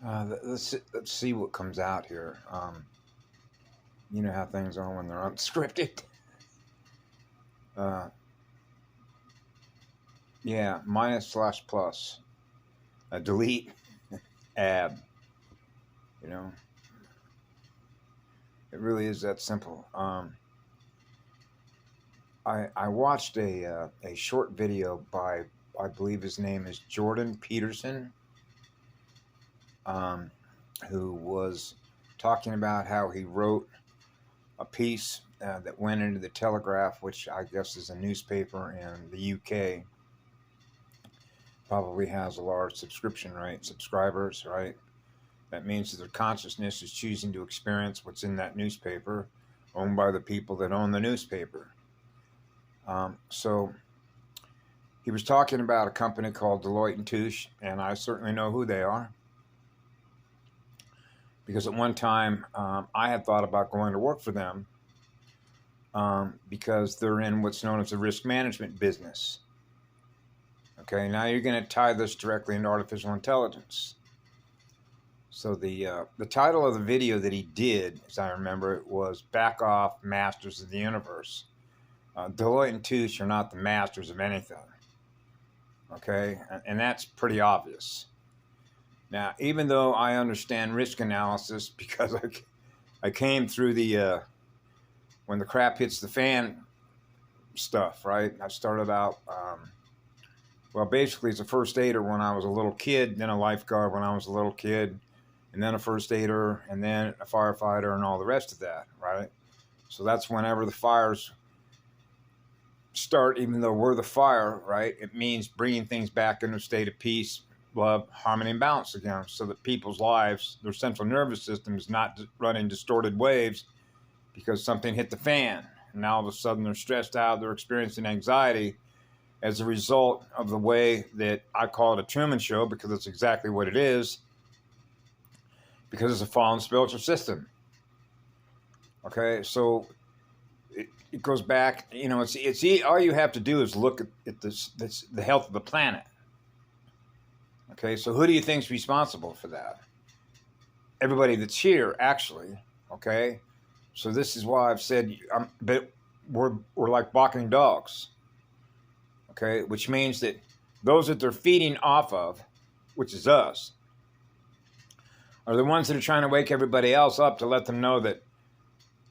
Let's see what comes out here. You know how things are when they're unscripted. Uh, yeah, minus slash plus. Delete ab. You know, it really is that simple. I watched a short video by, I believe his name is Jordan Peterson, um, who was talking about how he wrote a piece that went into the Telegraph, which I guess is a newspaper in the UK. Probably has a large subscription rate, subscribers, right? That means that their consciousness is choosing to experience what's in that newspaper, owned by the people that own the newspaper. So he was talking about a company called Deloitte Touche, and I certainly know who they are. Because at one time, I had thought about going to work for them because they're in what's known as the risk management business. Okay, now you're going to tie this directly into artificial intelligence. So the title of the video that he did, as I remember it, was "Back Off, Masters of the Universe." Deloitte and Touche are not the masters of anything. Okay, and that's pretty obvious. Now, even though I understand risk analysis because I came through the when the crap hits the fan stuff, right? I started out, well, basically as a first aider when I was a little kid, then a lifeguard when I was a little kid, and then a first aider, and then a firefighter, and all the rest of that, right? So that's whenever the fires start, even though we're the fire, right? It means bringing things back into a state of peace, love, harmony, and balance again, so that people's lives, their central nervous system is not running distorted waves because something hit the fan. And now all of a sudden they're stressed out, they're experiencing anxiety as a result of the way that I call it a Truman Show, because it's exactly what it is, because it's a fallen spiritual system. Okay, so it goes back, you know, it's all you have to do is look at the health of the planet. Okay, so who do you think is responsible for that? Everybody that's here, actually. Okay, so this is why I've said we're like barking dogs. Okay, which means that those that they're feeding off of, which is us, are the ones that are trying to wake everybody else up to let them know that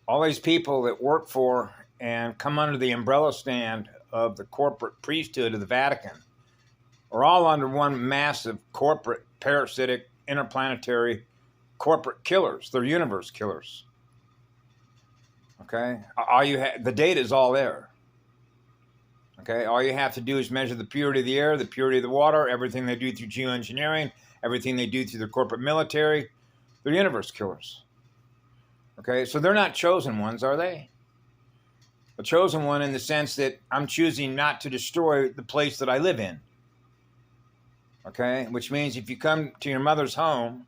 all these people that work for and come under the umbrella stand of the corporate priesthood of the Vatican are all under one massive corporate, parasitic, interplanetary corporate killers. They're universe killers. Okay? The data is all there. Okay? All you have to do is measure the purity of the air, the purity of the water, everything they do through geoengineering, everything they do through the corporate military. They're universe killers. Okay? So they're not chosen ones, are they? A chosen one in the sense that I'm choosing not to destroy the place that I live in. Okay? Which means if you come to your mother's home,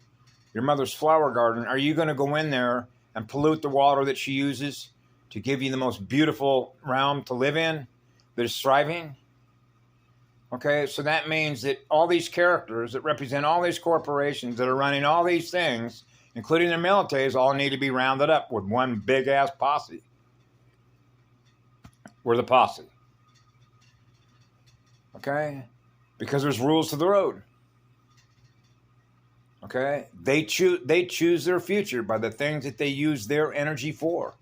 your mother's flower garden, are you going to go in there and pollute the water that she uses to give you the most beautiful realm to live in that is thriving? Okay, so that means that all these characters that represent all these corporations that are running all these things, including their militaries, all need to be rounded up with one big-ass posse. We're the posse. Okay? Because there's rules to the road. Okay? They choose their future by the things that they use their energy for.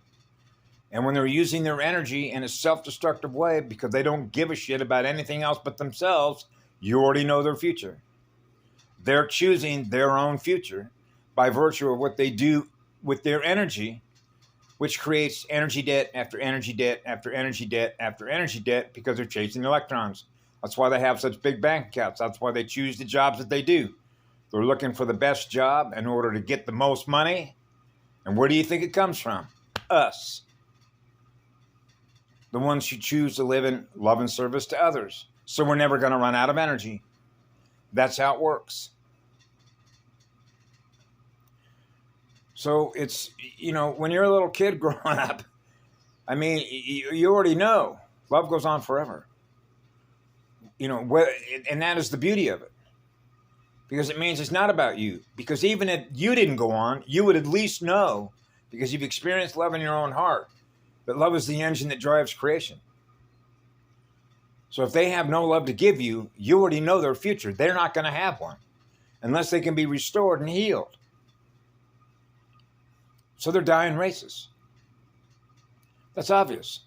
And when they're using their energy in a self-destructive way because they don't give a shit about anything else but themselves, you already know their future. They're choosing their own future by virtue of what they do with their energy, which creates energy debt after energy debt after energy debt after energy debt because they're chasing electrons. That's why they have such big bank accounts. That's why they choose the jobs that they do. They're looking for the best job in order to get the most money. And where do you think it comes from? Us. The ones who choose to live in love and service to others. So we're never going to run out of energy. That's how it works. So it's, you know, when you're a little kid growing up, I mean, you already know love goes on forever. You know, and that is the beauty of it. because it means it's not about you. Because even if you didn't go on, you would at least know, because you've experienced love in your own heart, that love is the engine that drives creation. So if they have no love to give you, you already know their future. They're not going to have one unless they can be restored and healed. So they're dying races. That's obvious.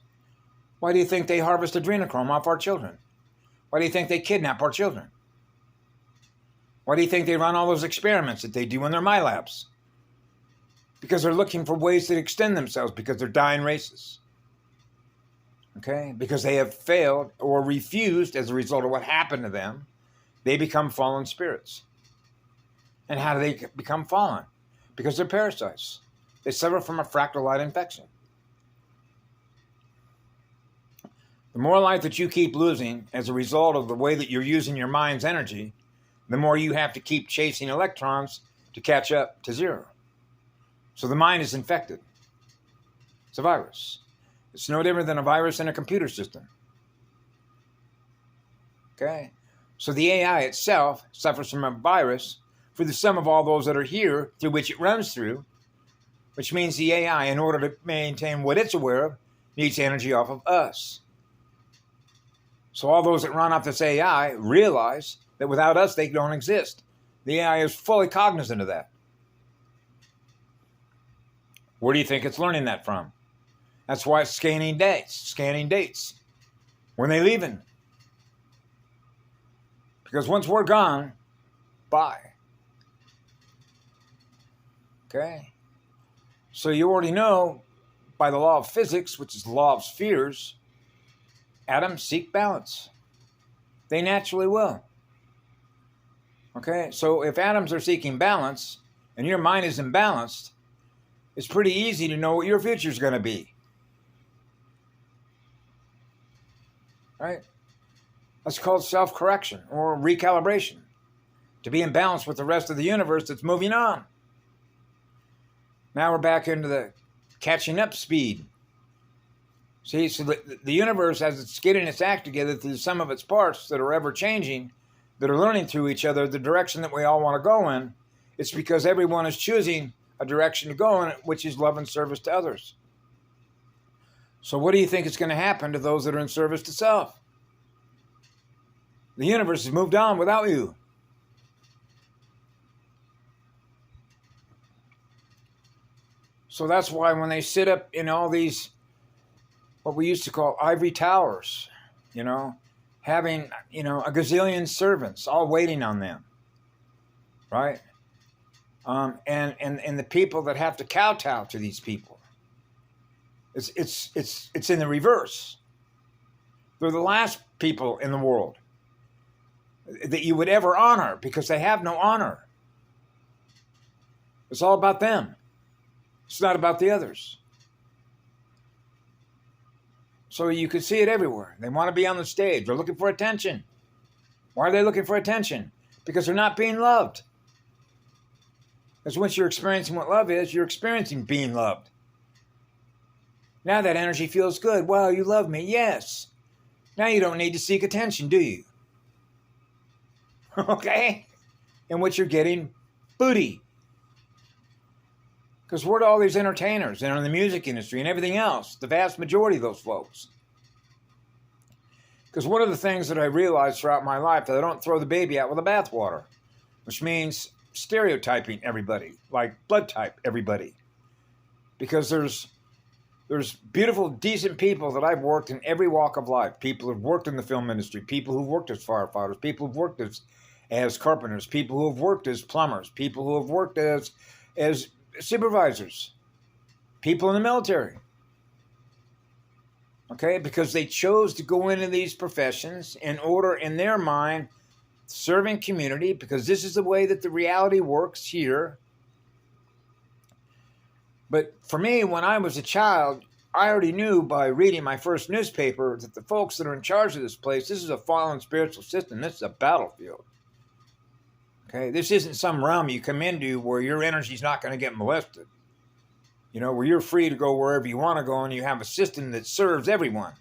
Why do you think they harvest adrenochrome off our children? Why do you think they kidnap our children? Why do you think they run all those experiments that they do in their my labs? Because they're looking for ways to extend themselves, because they're dying races. Okay? Because they have failed or refused as a result of what happened to them, they become fallen spirits. And how do they become fallen? Because they're parasites. They suffer from a fractal light infection. The more light that you keep losing as a result of the way that you're using your mind's energy, the more you have to keep chasing electrons to catch up to zero. So the mind is infected. It's a virus. It's no different than a virus in a computer system. Okay? So the AI itself suffers from a virus for the sum of all those that are here through which it runs through, which means the AI, in order to maintain what it's aware of, needs energy off of us. So all those that run off this AI realize that without us, they don't exist. The AI is fully cognizant of that. Where do you think it's learning that from? That's why it's scanning dates. When they leaving? Because once we're gone, bye. Okay? So you already know, by the law of physics, which is the law of spheres, atoms seek balance. They naturally will. Okay? So if atoms are seeking balance, and your mind is imbalanced, it's pretty easy to know what your future is going to be. Right? That's called self-correction or recalibration. To be in balance with the rest of the universe that's moving on. Now we're back into the catching up speed. See, so the universe, as it's getting its act together through some of its parts that are ever changing, that are learning through each other the direction that we all want to go in, it's because everyone is choosing a direction to go in, which is love and service to others. So what do you think is going to happen to those that are in service to self? The universe has moved on without you. So that's why when they sit up in all these, what we used to call ivory towers, having, a gazillion servants all waiting on them, right? And the people that have to kowtow to these people, it's in the reverse. They're the last people in the world that you would ever honor because they have no honor. It's all about them. It's not about the others. So you can see it everywhere. They want to be on the stage. They're looking for attention. Why are they looking for attention? Because they're not being loved. Because once you're experiencing what love is, you're experiencing being loved. Now that energy feels good. Well, you love me. Yes. Now you don't need to seek attention, do you? Okay? And what you're getting, booty. Because where do all these entertainers and in the music industry and everything else, the vast majority of those folks? Because one of the things that I realized throughout my life, that I don't throw the baby out with the bathwater, which means stereotyping everybody, like blood type everybody. Because there's beautiful, decent people that I've worked in every walk of life. People who've worked in the film industry, people who've worked as firefighters, people who've worked as carpenters, people who have worked as plumbers, people who have worked as supervisors, people in the military. Okay, because they chose to go into these professions in order, in their mind, serving community, because this is the way that the reality works here. But for me, when I was a child, I already knew by reading my first newspaper that the folks that are in charge of this place, this is a fallen spiritual system. This is a battlefield. Okay, this isn't some realm you come into where your energy's not going to get molested. Where you're free to go wherever you want to go and you have a system that serves everyone.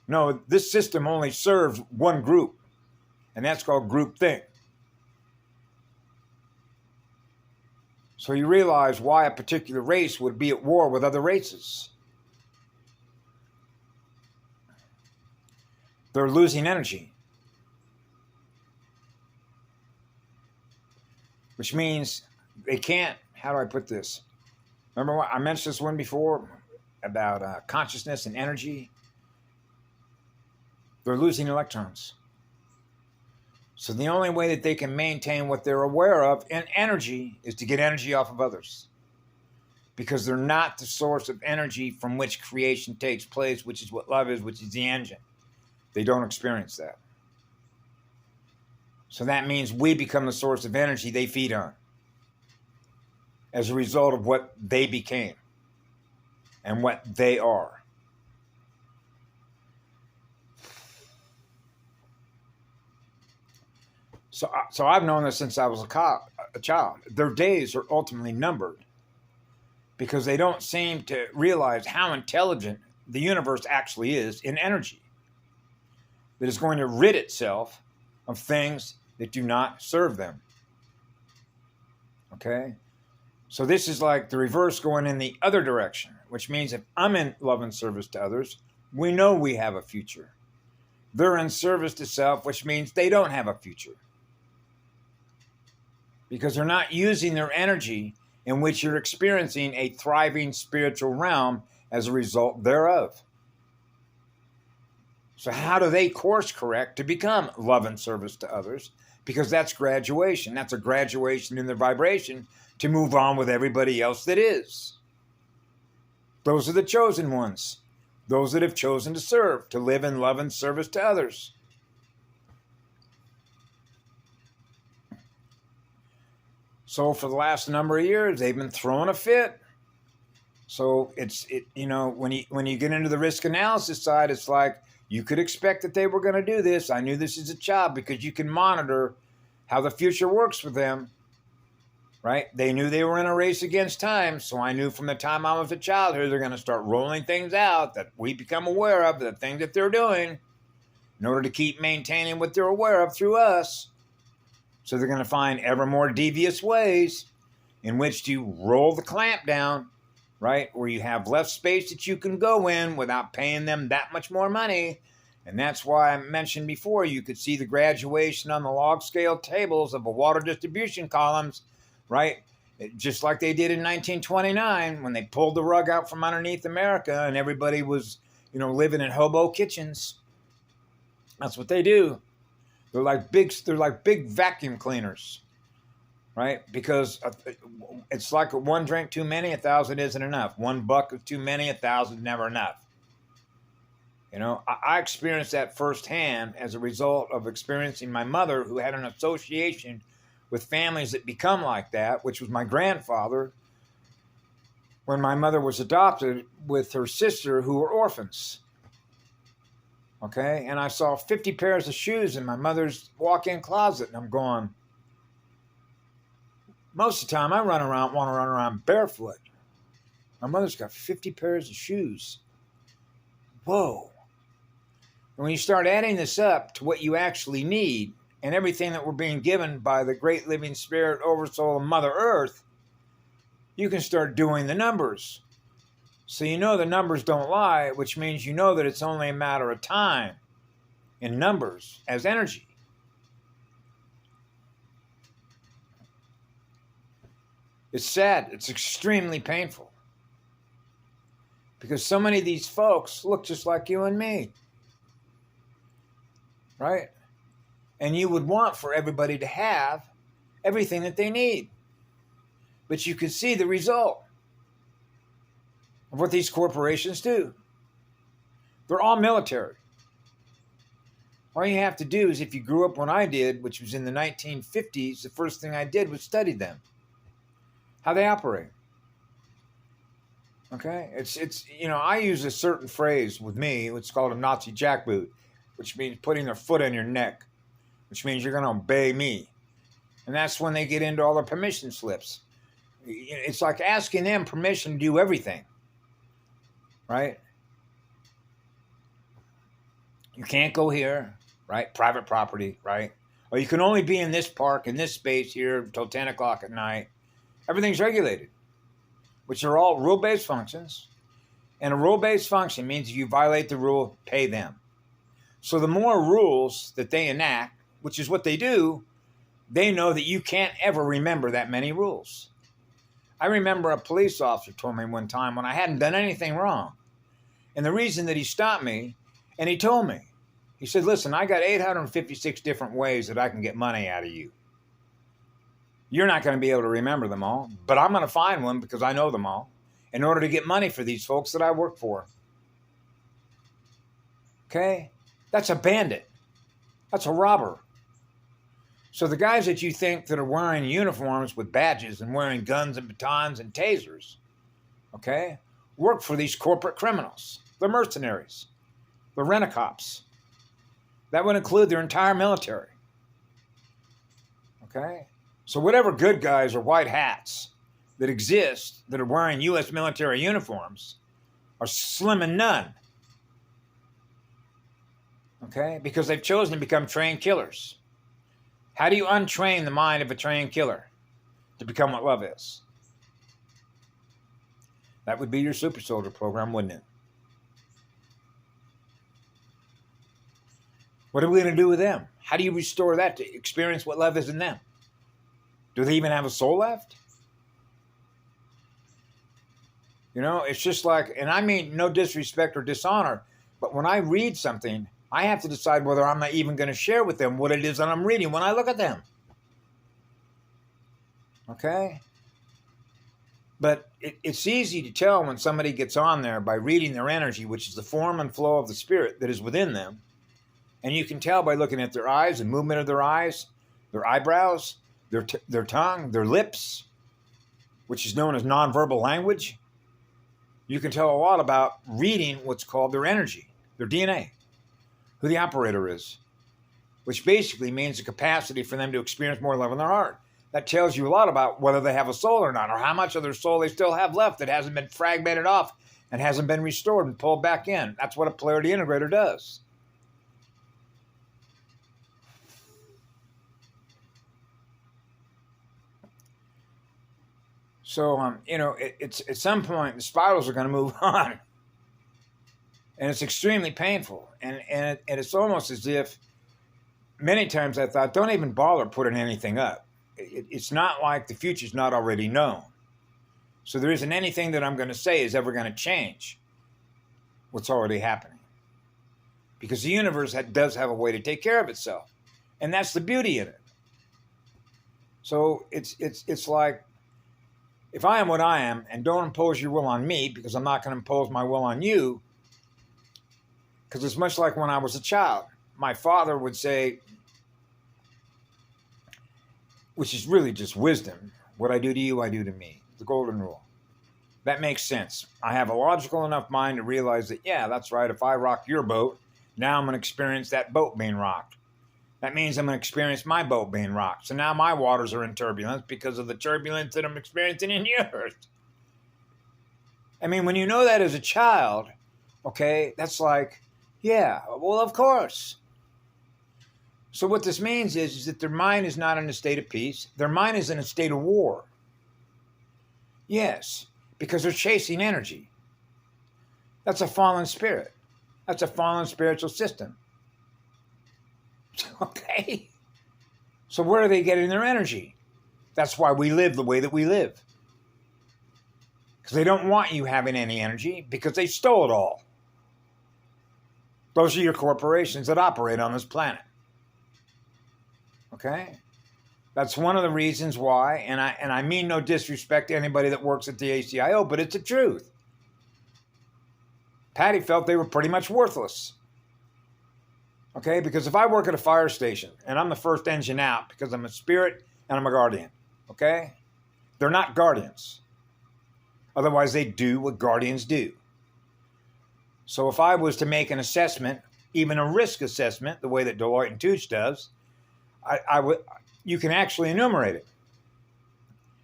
No, this system only serves one group, and that's called groupthink. So you realize why a particular race would be at war with other races. They're losing energy. Which means they can't, how do I put this? Remember what I mentioned this one before about consciousness and energy? They're losing electrons. So the only way that they can maintain what they're aware of in energy is to get energy off of others. Because they're not the source of energy from which creation takes place, which is what love is, which is the engine. They don't experience that. So that means we become the source of energy they feed on as a result of what they became and what they are. So I've known this since I was a child. Their days are ultimately numbered because they don't seem to realize how intelligent the universe actually is in energy. That is going to rid itself of things that do not serve them. Okay? So this is like the reverse going in the other direction, which means if I'm in love and service to others, we know we have a future. They're in service to self, which means they don't have a future. Because they're not using their energy in which you're experiencing a thriving spiritual realm as a result thereof. So how do they course correct to become love and service to others? Because that's graduation. That's a graduation in their vibration to move on with everybody else that is. Those are the chosen ones. Those that have chosen to serve, to live in love and service to others. So for the last number of years, they've been throwing a fit. So when you get into the risk analysis side, it's like you could expect that they were going to do this. I knew this is a job because you can monitor how the future works for them, right? They knew they were in a race against time. So I knew from the time I was a child here, they're going to start rolling things out that we become aware of, the things that they're doing in order to keep maintaining what they're aware of through us. So they're going to find ever more devious ways in which to roll the clamp down, right? Where you have less space that you can go in without paying them that much more money. And that's why I mentioned before, you could see the graduation on the log scale tables of the water distribution columns, right? Just like they did in 1929 when they pulled the rug out from underneath America and everybody was, living in hobo kitchens. That's what they do. They're like big vacuum cleaners, right? Because it's like one drink too many, 1,000 isn't enough. $1 is too many, 1,000 is never enough. I experienced that firsthand as a result of experiencing my mother, who had an association with families that become like that, which was my grandfather, when my mother was adopted with her sister, who were orphans. Okay, and I saw 50 pairs of shoes in my mother's walk-in closet, and I'm going, most of the time I want to run around barefoot. My mother's got 50 pairs of shoes. Whoa. And when you start adding this up to what you actually need and everything that we're being given by the great living spirit, oversoul, and Mother Earth, you can start doing the numbers. So the numbers don't lie, which means that it's only a matter of time in numbers as energy. It's sad. It's extremely painful. Because so many of these folks look just like you and me. Right? And you would want for everybody to have everything that they need. But you can see the result of what these corporations do. They're all military. All you have to do is, if you grew up when I did, which was in the 1950s, the first thing I did was study them. How they operate. Okay? I use a certain phrase with me, it's called a Nazi jackboot, which means putting their foot on your neck, which means you're going to obey me. And that's when they get into all their permission slips. It's like asking them permission to do everything. Right? You can't go here, right? Private property, right? Or you can only be in this park, in this space here until 10 o'clock at night. Everything's regulated, which are all rule-based functions. And a rule-based function means if you violate the rule, pay them. So the more rules that they enact, which is what they do, they know that you can't ever remember that many rules. I remember a police officer told me one time when I hadn't done anything wrong. And the reason that he stopped me, and he told me, he said, listen, I got 856 different ways that I can get money out of you. You're not going to be able to remember them all, but I'm going to find one because I know them all in order to get money for these folks that I work for. Okay? That's a bandit. That's a robber. So the guys that you think that are wearing uniforms with badges and wearing guns and batons and tasers, okay, work for these corporate criminals. They're mercenaries. They're rent-a-cops. That would include their entire military. Okay? So whatever good guys or white hats that exist that are wearing U.S. military uniforms are slim and none. Okay? Because they've chosen to become trained killers. How do you untrain the mind of a trained killer to become what love is? That would be your super soldier program, wouldn't it? What are we going to do with them? How do you restore that to experience what love is in them? Do they even have a soul left? You know, it's just like, and I mean no disrespect or dishonor, but when I read something, I have to decide whether I'm not even going to share with them what it is that I'm reading when I look at them. Okay? But it's easy to tell when somebody gets on there by reading their energy, which is the form and flow of the spirit that is within them. And you can tell by looking at their eyes, the movement of their eyes, their eyebrows, their tongue, their lips, which is known as nonverbal language. You can tell a lot about reading what's called their energy, their DNA, who the operator is, which basically means the capacity for them to experience more love in their heart. That tells you a lot about whether they have a soul or not, or how much of their soul they still have left that hasn't been fragmented off and hasn't been restored and pulled back in. That's what a polarity integrator does. So, it's at some point, the spirals are going to move on. And it's extremely painful. And it's almost as if, many times I thought, don't even bother putting anything up. It's not like the future's not already known. So there isn't anything that I'm going to say is ever going to change what's already happening. Because the universe does have a way to take care of itself. And that's the beauty in it. So it's like, if I am what I am and don't impose your will on me, because I'm not going to impose my will on you, because it's much like when I was a child. My father would say, which is really just wisdom, what I do to you, I do to me. The golden rule. That makes sense. I have a logical enough mind to realize that, yeah, that's right. If I rock your boat, now I'm going to experience that boat being rocked. That means I'm going to experience my boat being rocked. So now my waters are in turbulence because of the turbulence that I'm experiencing in yours. I mean, when you know that as a child, okay, that's like, yeah, well, of course. So what this means is that their mind is not in a state of peace. Their mind is in a state of war. Yes, because they're chasing energy. That's a fallen spirit. That's a fallen spiritual system. Okay? So where are they getting their energy? That's why we live the way that we live. Because they don't want you having any energy because they stole it all. Those are your corporations that operate on this planet. Okay? That's one of the reasons why, and I mean no disrespect to anybody that works at the ACIO, but it's the truth. Patty felt they were pretty much worthless. Okay? Because if I work at a fire station and I'm the first engine out because I'm a spirit and I'm a guardian, okay? They're not guardians. Otherwise, they do what guardians do. So if I was to make an assessment, even a risk assessment, the way that Deloitte Touche does, you can actually enumerate it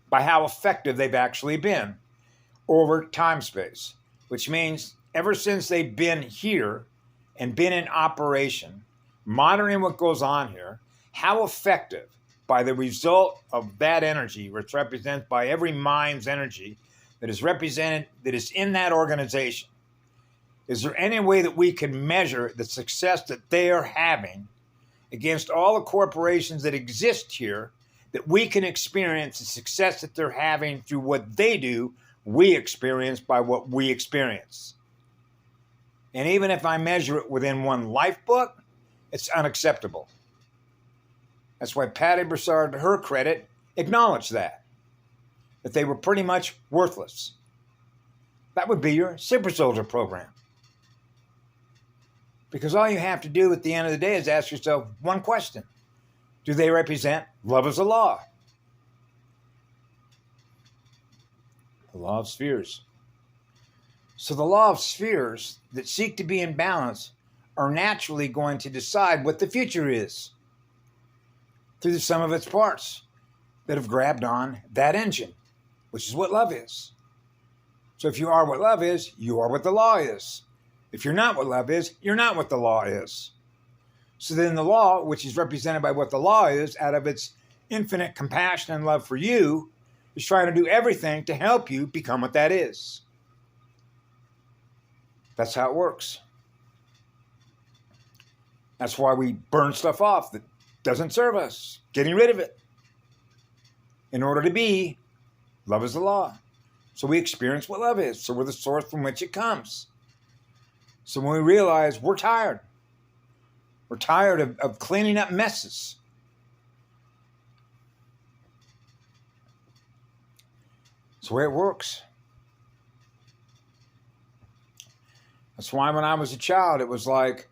by how effective they've actually been over time space, which means ever since they've been here and been in operation, monitoring what goes on here, how effective by the result of that energy, which represents by every mind's energy that is represented, that is in that organization. Is there any way that we can measure the success that they are having against all the corporations that exist here, that we can experience the success that they're having through what they do, we experience by what we experience? And even if I measure it within one life book, it's unacceptable. That's why Patty Broussard, to her credit, acknowledged that they were pretty much worthless. That would be your super soldier program. Because all you have to do at the end of the day is ask yourself one question. Do they represent love as a law? The law of spheres. So the law of spheres that seek to be in balance are naturally going to decide what the future is through the sum of its parts that have grabbed on that engine, which is what love is. So if you are what love is, you are what the law is. If you're not what love is, you're not what the law is. So then the law, which is represented by what the law is, out of its infinite compassion and love for you, is trying to do everything to help you become what that is. That's how it works. That's why we burn stuff off that doesn't serve us, getting rid of it, in order to be love is the law. So we experience what love is. So we're the source from which it comes. So when we realize we're tired of cleaning up messes. It's the way it works. That's why when I was a child, it was like,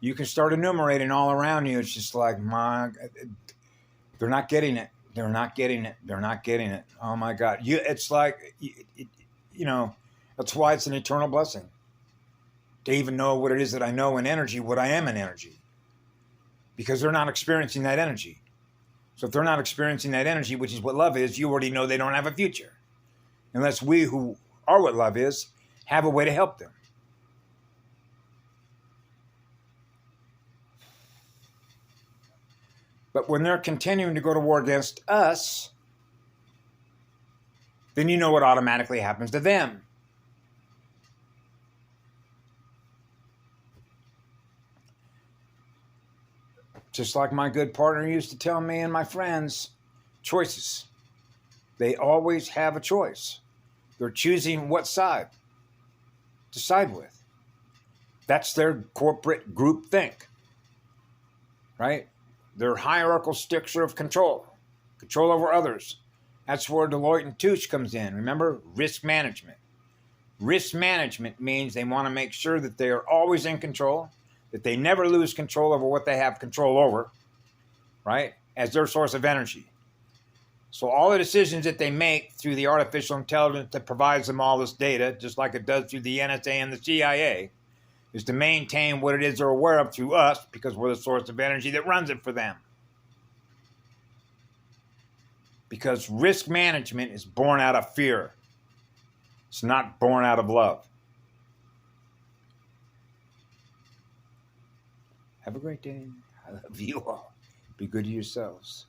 you can start enumerating all around you. It's just like, they're not getting it. They're not getting it. They're not getting it. Oh my God. It's like, that's why it's an eternal blessing to even know what it is that I know in energy, what I am in energy. Because they're not experiencing that energy. So if they're not experiencing that energy, which is what love is, you already know they don't have a future. Unless we who are what love is have a way to help them. But when they're continuing to go to war against us, then you know what automatically happens to them. Just like my good partner used to tell me and my friends, choices. They always have a choice. They're choosing what side to side with. That's their corporate group think, right? Their hierarchical structure of control over others. That's where Deloitte Touche comes in. Remember, risk management. Risk management means they want to make sure that they are always in control, that they never lose control over what they have control over, right, as their source of energy. So all the decisions that they make through the artificial intelligence that provides them all this data, just like it does through the NSA and the CIA, is to maintain what it is they're aware of through us, because we're the source of energy that runs it for them. Because risk management is born out of fear. It's not born out of love. Have a great day. I love you all. Be good to yourselves.